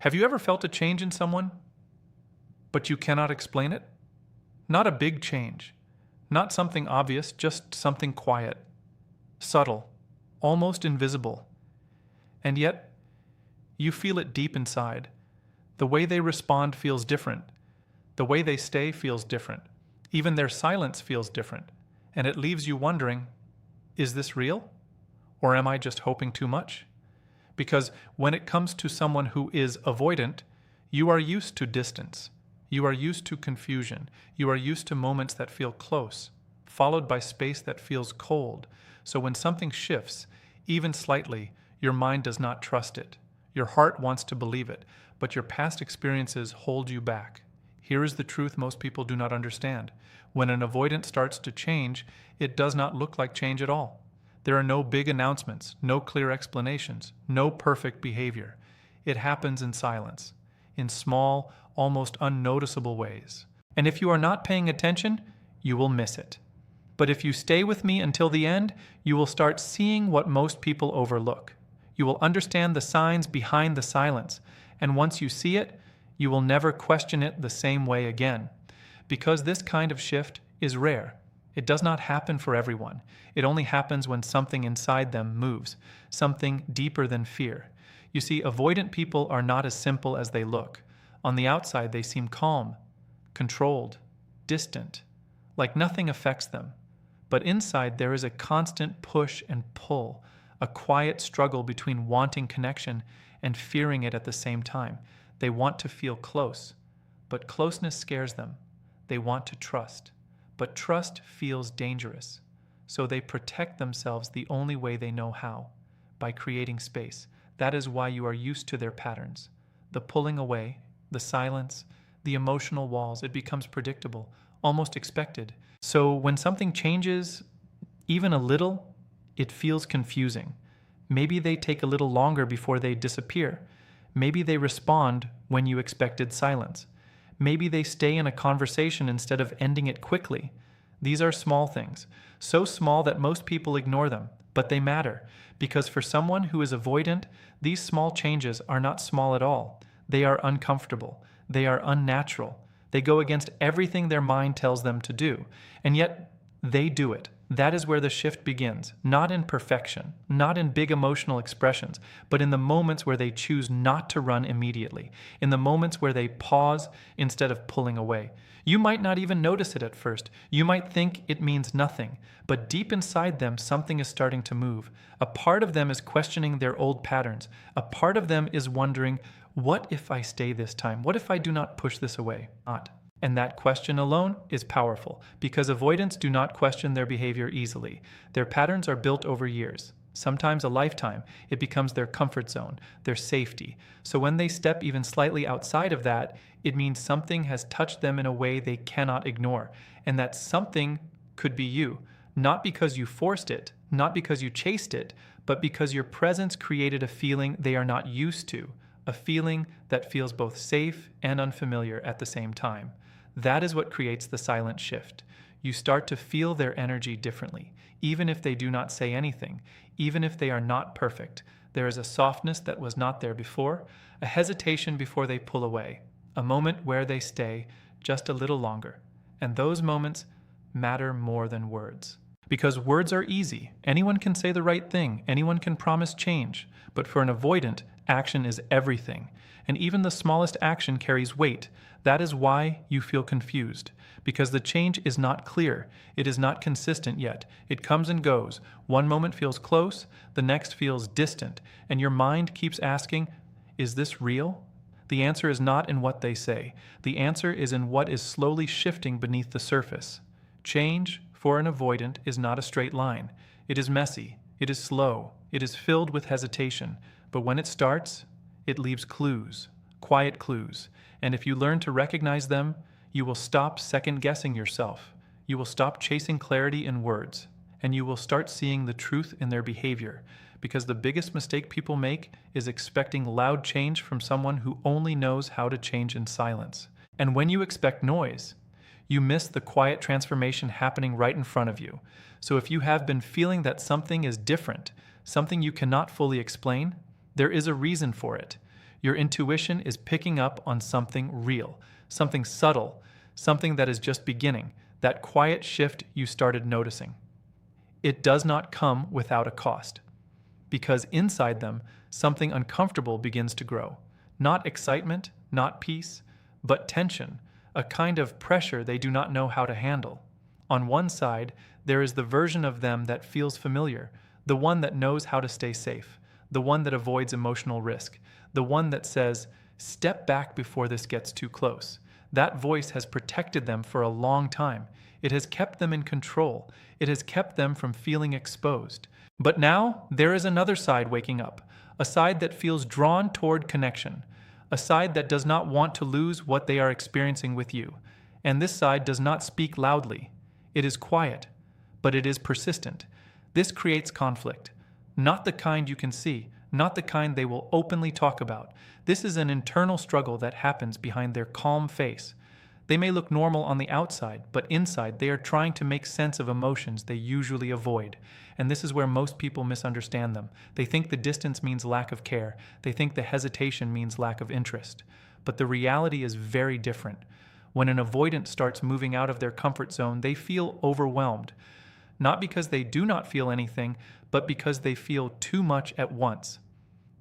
Have you ever felt a change in someone, but you cannot explain it? Not a big change, not something obvious, just something quiet, subtle, almost invisible. And yet, you feel it deep inside. The way they respond feels different. The way they stay feels different. Even their silence feels different. And it leaves you wondering, is this real? Or am I just hoping too much? Because when it comes to someone who is avoidant, you are used to distance. You are used to confusion. You are used to moments that feel close, followed by space that feels cold. So when something shifts, even slightly, your mind does not trust it. Your heart wants to believe it, but your past experiences hold you back. Here is the truth most people do not understand. When an avoidant starts to change, it does not look like change at all. There are no big announcements, no clear explanations, no perfect behavior. It happens in silence, in small, almost unnoticeable ways. And if you are not paying attention, you will miss it. But if you stay with me until the end, you will start seeing what most people overlook. You will understand the signs behind the silence, and once you see it, you will never question it the same way again. Because this kind of shift is rare. It does not happen for everyone. It only happens when something inside them moves, something deeper than fear. You see, avoidant people are not as simple as they look. On the outside, they seem calm, controlled, distant, like nothing affects them. But inside, there is a constant push and pull, a quiet struggle between wanting connection and fearing it at the same time. They want to feel close, but closeness scares them. They want to trust, but trust feels dangerous. So they protect themselves the only way they know how, by creating space. That is why you are used to their patterns. The pulling away, the silence, the emotional walls, it becomes predictable, almost expected. So when something changes, even a little, it feels confusing. Maybe they take a little longer before they disappear. Maybe they respond when you expected silence. Maybe they stay in a conversation instead of ending it quickly. These are small things, so small that most people ignore them, but they matter, because for someone who is avoidant, these small changes are not small at all. They are uncomfortable. They are unnatural. They go against everything their mind tells them to do, and yet they do it. That is where the shift begins, not in perfection, not in big emotional expressions, but in the moments where they choose not to run immediately, in the moments where they pause instead of pulling away. You might not even notice it at first. You might think it means nothing, but deep inside them, something is starting to move. A part of them is questioning their old patterns. A part of them is wondering, what if I stay this time? What if I do not push this away? Not. And that question alone is powerful, because avoidants do not question their behavior easily. Their patterns are built over years, sometimes a lifetime. It becomes their comfort zone, their safety. So when they step even slightly outside of that, it means something has touched them in a way they cannot ignore. And that something could be you, not because you forced it, not because you chased it, but because your presence created a feeling they are not used to, a feeling that feels both safe and unfamiliar at the same time. That is what creates the silent shift. You start to feel their energy differently, even if they do not say anything, even if they are not perfect. There is a softness that was not there before, a hesitation before they pull away, a moment where they stay just a little longer. And those moments matter more than words. Because words are easy. Anyone can say the right thing. Anyone can promise change. But for an avoidant, action is everything. And even the smallest action carries weight. That is why you feel confused. Because the change is not clear. It is not consistent yet. It comes and goes. One moment feels close, the next feels distant. And your mind keeps asking, is this real? The answer is not in what they say. The answer is in what is slowly shifting beneath the surface. Change, for an avoidant, is not a straight line. It is messy. It is slow. It is filled with hesitation. But when it starts, it leaves clues, quiet clues. And if you learn to recognize them, you will stop second-guessing yourself. You will stop chasing clarity in words. And you will start seeing the truth in their behavior. Because the biggest mistake people make is expecting loud change from someone who only knows how to change in silence. And when you expect noise, you miss the quiet transformation happening right in front of you. So if you have been feeling that something is different, something you cannot fully explain, there is a reason for it. Your intuition is picking up on something real, something subtle, something that is just beginning, that quiet shift you started noticing. It does not come without a cost, because inside them, something uncomfortable begins to grow. Not excitement, not peace, but tension, a kind of pressure they do not know how to handle. On one side, there is the version of them that feels familiar, the one that knows how to stay safe, the one that avoids emotional risk, the one that says, "Step back before this gets too close." That voice has protected them for a long time. It has kept them in control. It has kept them from feeling exposed. But now, there is another side waking up, a side that feels drawn toward connection, a side that does not want to lose what they are experiencing with you. And this side does not speak loudly. It is quiet, but it is persistent. This creates conflict. Not the kind you can see, not the kind they will openly talk about. This is an internal struggle that happens behind their calm face. They may look normal on the outside, but inside they are trying to make sense of emotions they usually avoid. And this is where most people misunderstand them. They think the distance means lack of care. They think the hesitation means lack of interest. But the reality is very different. When an avoidant starts moving out of their comfort zone, they feel overwhelmed. Not because they do not feel anything, but because they feel too much at once.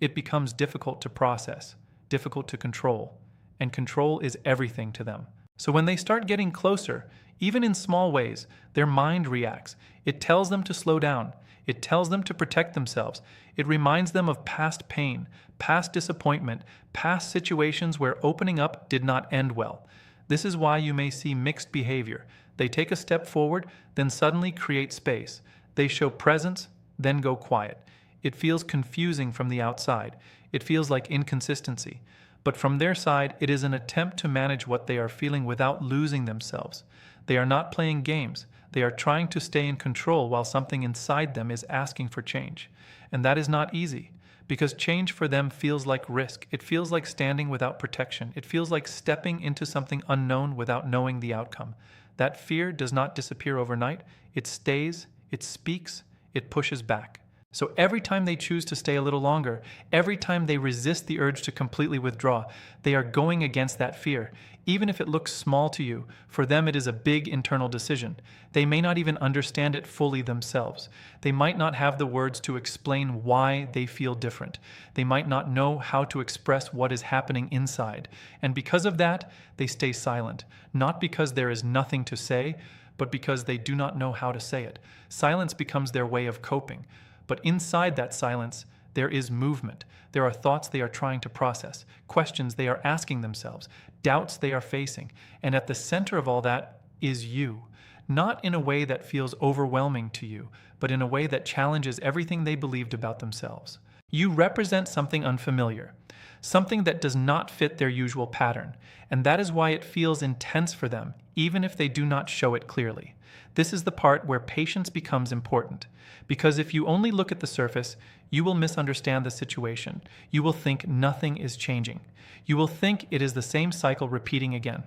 It becomes difficult to process, difficult to control, and control is everything to them. So when they start getting closer, even in small ways, their mind reacts. It tells them to slow down. It tells them to protect themselves. It reminds them of past pain, past disappointment, past situations where opening up did not end well. This is why you may see mixed behavior. They take a step forward, then suddenly create space. They show presence, then go quiet. It feels confusing from the outside. It feels like inconsistency. But from their side, it is an attempt to manage what they are feeling without losing themselves. They are not playing games. They are trying to stay in control while something inside them is asking for change. And that is not easy, because change for them feels like risk. It feels like standing without protection. It feels like stepping into something unknown without knowing the outcome. That fear does not disappear overnight. It stays, it speaks, it pushes back. So every time they choose to stay a little longer, every time they resist the urge to completely withdraw, they are going against that fear. Even if it looks small to you, for them it is a big internal decision. They may not even understand it fully themselves. They might not have the words to explain why they feel different. They might not know how to express what is happening inside. And because of that, they stay silent. Not because there is nothing to say, but because they do not know how to say it. Silence becomes their way of coping. But inside that silence, there is movement. There are thoughts they are trying to process, questions they are asking themselves, doubts they are facing. And at the center of all that is you. Not in a way that feels overwhelming to you, but in a way that challenges everything they believed about themselves. You represent something unfamiliar, something that does not fit their usual pattern. And that is why it feels intense for them, even if they do not show it clearly. This is the part where patience becomes important. Because if you only look at the surface, you will misunderstand the situation. You will think nothing is changing. You will think it is the same cycle repeating again.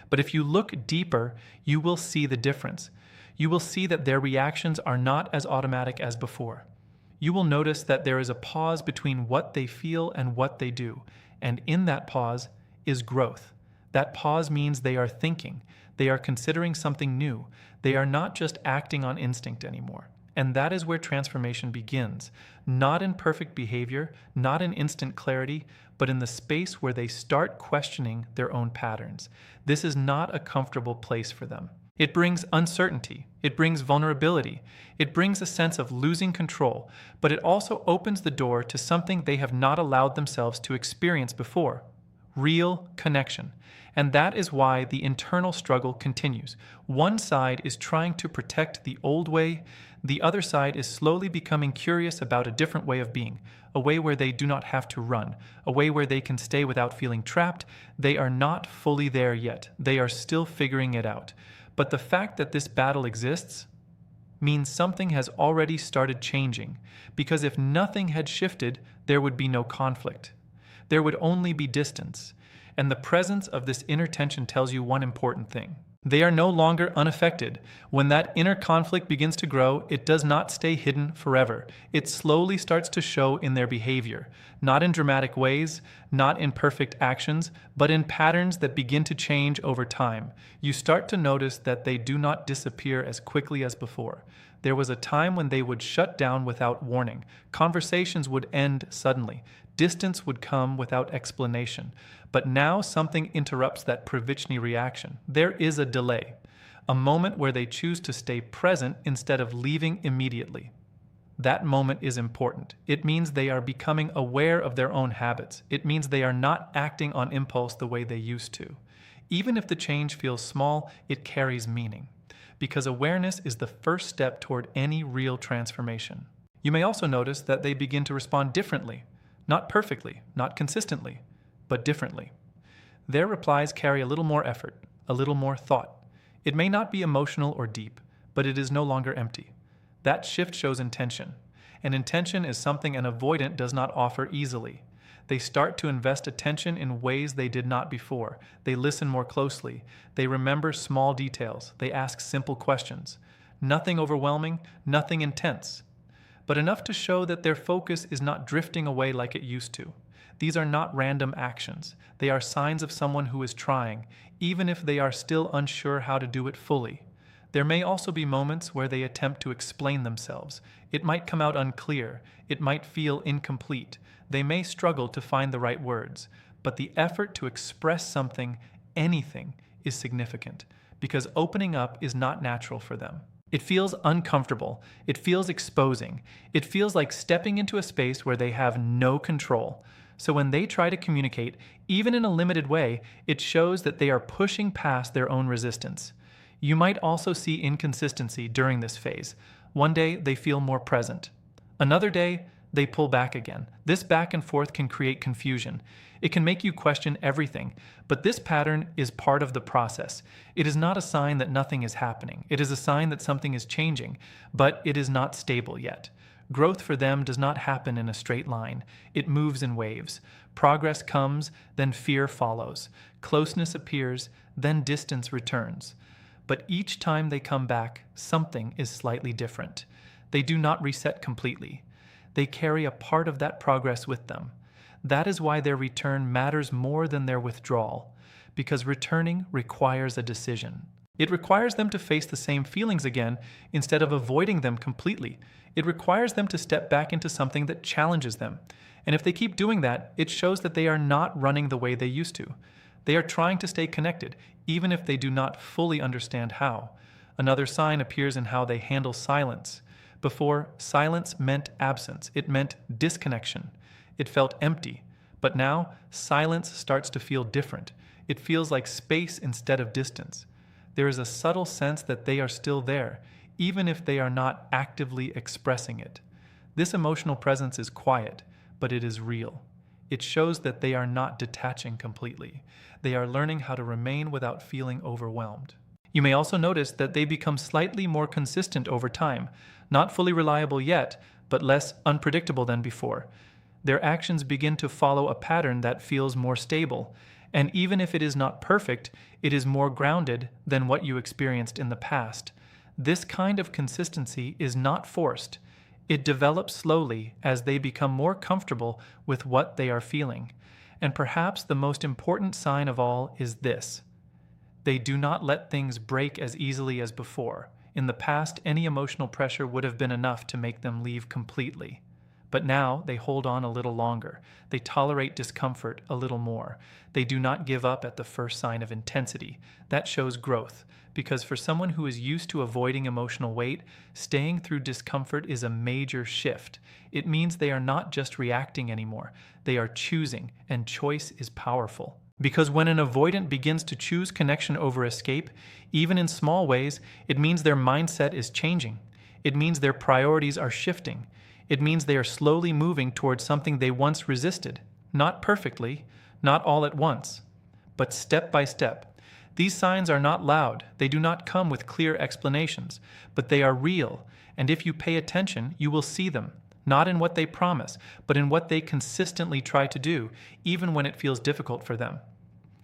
But if you look deeper, you will see the difference. You will see that their reactions are not as automatic as before. You will notice that there is a pause between what they feel and what they do. And in that pause is growth. That pause means they are thinking. They are considering something new. They are not just acting on instinct anymore. And that is where transformation begins. Not in perfect behavior, not in instant clarity, but in the space where they start questioning their own patterns. This is not a comfortable place for them. It brings uncertainty. It brings vulnerability. It brings a sense of losing control, but it also opens the door to something they have not allowed themselves to experience before: real connection. And that is why the internal struggle continues. One side is trying to protect the old way. The other side is slowly becoming curious about a different way of being, a way where they do not have to run, a way where they can stay without feeling trapped. They are not fully there yet. They are still figuring it out. But the fact that this battle exists means something has already started changing, because if nothing had shifted, there would be no conflict. There would only be distance. And the presence of this inner tension tells you one important thing. They are no longer unaffected. When that inner conflict begins to grow, it does not stay hidden forever. It slowly starts to show in their behavior, not in dramatic ways, not in perfect actions, but in patterns that begin to change over time. You start to notice that they do not disappear as quickly as before. There was a time when they would shut down without warning. Conversations would end suddenly. Distance would come without explanation. But now something interrupts that Pravichnyi reaction. There is a delay, a moment where they choose to stay present instead of leaving immediately. That moment is important. It means they are becoming aware of their own habits. It means they are not acting on impulse the way they used to. Even if the change feels small, it carries meaning, because awareness is the first step toward any real transformation. You may also notice that they begin to respond differently. Not perfectly, not consistently, but differently. Their replies carry a little more effort, a little more thought. It may not be emotional or deep, but it is no longer empty. That shift shows intention. And intention is something an avoidant does not offer easily. They start to invest attention in ways they did not before. They listen more closely. They remember small details. They ask simple questions. Nothing overwhelming, nothing intense, but enough to show that their focus is not drifting away like it used to. These are not random actions. They are signs of someone who is trying, even if they are still unsure how to do it fully. There may also be moments where they attempt to explain themselves. It might come out unclear. It might feel incomplete. They may struggle to find the right words. But the effort to express something, anything, is significant, because opening up is not natural for them. It feels uncomfortable. It feels exposing. It feels like stepping into a space where they have no control. So when they try to communicate, even in a limited way, it shows that they are pushing past their own resistance. You might also see inconsistency during this phase. One day, they feel more present. Another day, they pull back again. This back and forth can create confusion. It can make you question everything, but this pattern is part of the process. It is not a sign that nothing is happening. It is a sign that something is changing, but it is not stable yet. Growth for them does not happen in a straight line. It moves in waves. Progress comes, then fear follows. Closeness appears, then distance returns. But each time they come back, something is slightly different. They do not reset completely. They carry a part of that progress with them. That is why their return matters more than their withdrawal, because returning requires a decision. It requires them to face the same feelings again instead of avoiding them completely. It requires them to step back into something that challenges them. And if they keep doing that, it shows that they are not running the way they used to. They are trying to stay connected, even if they do not fully understand how. Another sign appears in how they handle silence. Before, silence meant absence. It meant disconnection. It felt empty. But now, silence starts to feel different. It feels like space instead of distance. There is a subtle sense that they are still there, even if they are not actively expressing it. This emotional presence is quiet, but it is real. It shows that they are not detaching completely. They are learning how to remain without feeling overwhelmed. You may also notice that they become slightly more consistent over time, not fully reliable yet, but less unpredictable than before. Their actions begin to follow a pattern that feels more stable, and even if it is not perfect, it is more grounded than what you experienced in the past. This kind of consistency is not forced. It develops slowly as they become more comfortable with what they are feeling. And perhaps the most important sign of all is this: they do not let things break as easily as before. In the past, any emotional pressure would have been enough to make them leave completely. But now they hold on a little longer. They tolerate discomfort a little more. They do not give up at the first sign of intensity. That shows growth, because for someone who is used to avoiding emotional weight, staying through discomfort is a major shift. It means they are not just reacting anymore. They are choosing, and choice is powerful. Because when an avoidant begins to choose connection over escape, even in small ways, it means their mindset is changing. It means their priorities are shifting. It means they are slowly moving towards something they once resisted. Not perfectly, not all at once, but step by step. These signs are not loud. They do not come with clear explanations, but they are real. And if you pay attention, you will see them. Not in what they promise, but in what they consistently try to do, even when it feels difficult for them.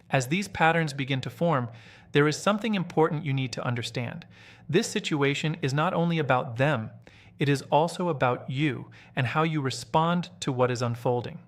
As these patterns begin to form, there is something important you need to understand. This situation is not only about them, it is also about you and how you respond to what is unfolding.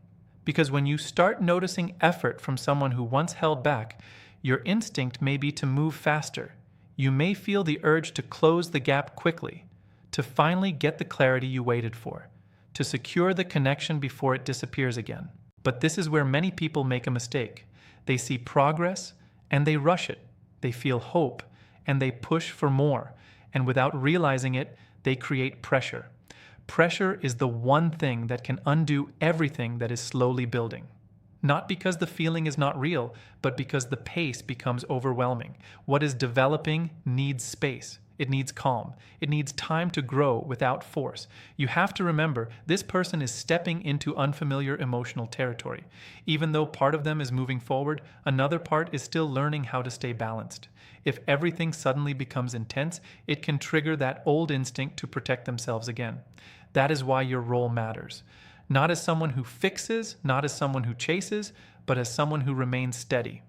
Because when you start noticing effort from someone who once held back, your instinct may be to move faster. You may feel the urge to close the gap quickly, to finally get the clarity you waited for, to secure the connection before it disappears again. But this is where many people make a mistake. They see progress and they rush it. They feel hope and they push for more. And without realizing it, they create pressure. Pressure is the one thing that can undo everything that is slowly building. Not because the feeling is not real, but because the pace becomes overwhelming. What is developing needs space. It needs calm. It needs time to grow without force. You have to remember, this person is stepping into unfamiliar emotional territory. Even though part of them is moving forward, another part is still learning how to stay balanced. If everything suddenly becomes intense, it can trigger that old instinct to protect themselves again. That is why your role matters. Not as someone who fixes, not as someone who chases, but as someone who remains steady.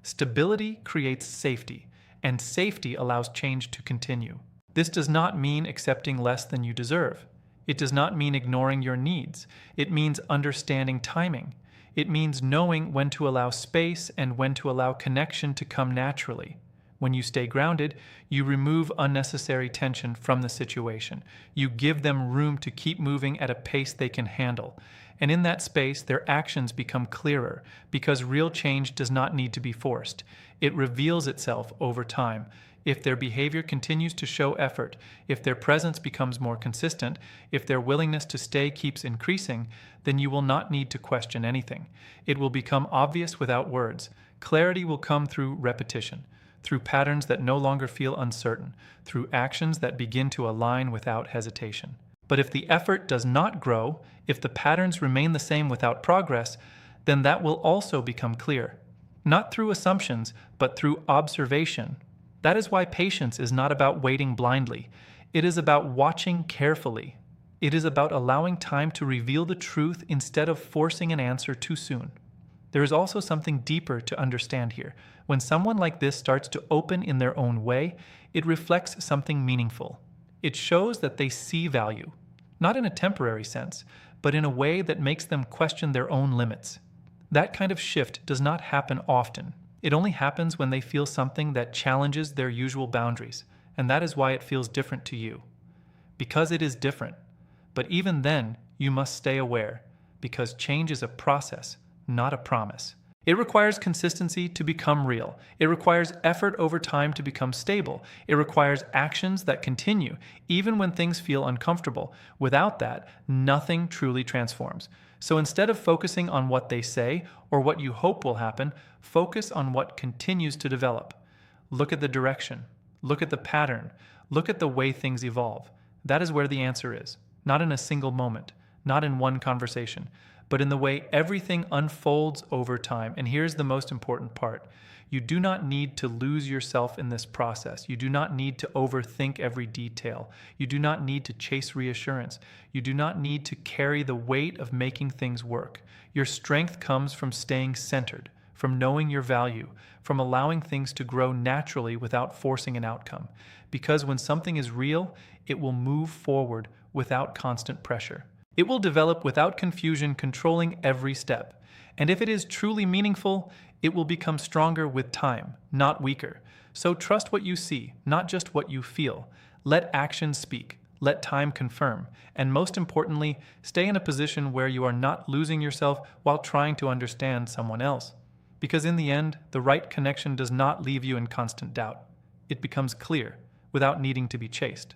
Stability creates safety, and safety allows change to continue. This does not mean accepting less than you deserve. It does not mean ignoring your needs. It means understanding timing. It means knowing when to allow space and when to allow connection to come naturally. When you stay grounded, you remove unnecessary tension from the situation. You give them room to keep moving at a pace they can handle. And in that space, their actions become clearer, because real change does not need to be forced. It reveals itself over time. If their behavior continues to show effort, if their presence becomes more consistent, if their willingness to stay keeps increasing, then you will not need to question anything. It will become obvious without words. Clarity will come through repetition, through patterns that no longer feel uncertain, through actions that begin to align without hesitation. But if the effort does not grow, if the patterns remain the same without progress, then that will also become clear. Not through assumptions, but through observation. That is why patience is not about waiting blindly. It is about watching carefully. It is about allowing time to reveal the truth instead of forcing an answer too soon. There is also something deeper to understand here. When someone like this starts to open in their own way, it reflects something meaningful. It shows that they see value, not in a temporary sense, but in a way that makes them question their own limits. That kind of shift does not happen often. It only happens when they feel something that challenges their usual boundaries, and that is why it feels different to you. Because it is different. But even then, you must stay aware, because change is a process, not a promise. It requires consistency to become real. It requires effort over time to become stable. It requires actions that continue, even when things feel uncomfortable. Without that, nothing truly transforms. So instead of focusing on what they say or what you hope will happen, focus on what continues to develop. Look at the direction. Look at the pattern. Look at the way things evolve. That is where the answer is. Not in a single moment, not in one conversation, but in the way everything unfolds over time. And here's the most important part. You do not need to lose yourself in this process. You do not need to overthink every detail. You do not need to chase reassurance. You do not need to carry the weight of making things work. Your strength comes from staying centered, from knowing your value, from allowing things to grow naturally without forcing an outcome. Because when something is real, it will move forward without constant pressure. It will develop without confusion, controlling every step. And if it is truly meaningful, it will become stronger with time, not weaker. So trust what you see, not just what you feel. Let action speak. Let time confirm. And most importantly, stay in a position where you are not losing yourself while trying to understand someone else. Because in the end, the right connection does not leave you in constant doubt. It becomes clear, without needing to be chased.